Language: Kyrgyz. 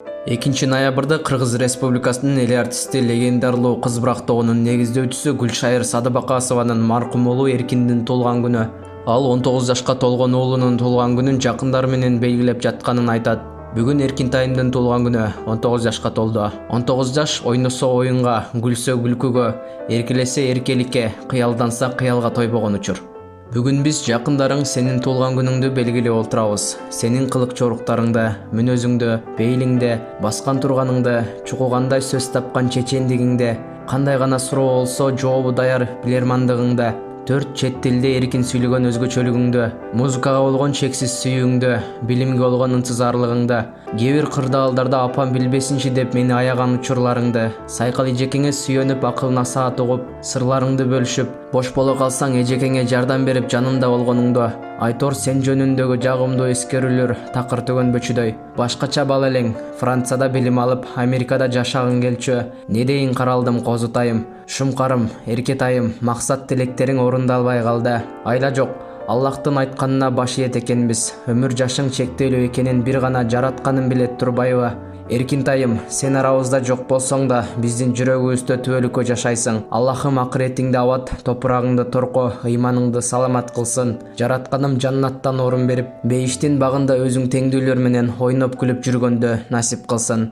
2 ноябрда Кыргыз Республикасынын эл артисти, легендарлуу кыз бырактоонун негиздөөчүсү Гүлшайыр Садыбакасованын маркум уулу Эркиндин туулган күнү. Ал 19 жашка толгон уулунун туулган күнүн жакындары менен белгилеп жатканын айтат. Бүгүн Эркинтайымдын туулган күнү 19 жашка толду. 19 жаш ойносо оюнга, күлсө күлкүгө, эркелесе эркеликке, кыялданса кыялга тойбогон учур. Бүгүн биз жакындарың сенин туулган күнүңдү белгилеп отурабыз. Сенин кылык чоруктарыңды, мүнөзүңдү, пейилиңди, баскан турганыңды, чукугандай сөз тапкан чечендигиңди, кандай гана суроо болсо жообу даяр билермандыгыңды, 4 чет тилде эркин сүйлөгөн өзгөчөлүгүңдү, музыкага болгон чексиз сүйүүңдү, билимге болгон ынтызарлыгыңды, кээ бир кырдаалдарда апам билбесинчи деп мени аяган учурларыңды, сайкал эжекеңе сүйөнүп акыл насаат угуп, сырларыңды бөлүшүп, бош боло калсаң эжекеңе жардам берип жанында болгонуңду, Айтор сен жөнүндөгү жагымдуу эскерүүлөр такыр төгөнбөчүдөй. Башкача бала элең, Францияда билим алып, Америкада жашагың келчү, не дейин каралдым козутайым, шумкарым, эркетайым, максат тилектериң орундалбай калды. Айла жок, Аллахтын айтканына баш ийет экенбиз. Өмүр жашың чектелүү экенин бир гана жаратканым билет турбайбы? Эркинтайым, сен арабызда жок болсоң да, биздин жүрөгүбүздө түбөлүккө жашайсың. Аллахым акыретиңди абат, топурагыңды торко, ыйманыңды саламат кылсын. Жаратканым жаннаттан орун берип, бейиштин багында өзүң теңдүүлөр менен ойноп күлүп жүргөндү насип кылсын.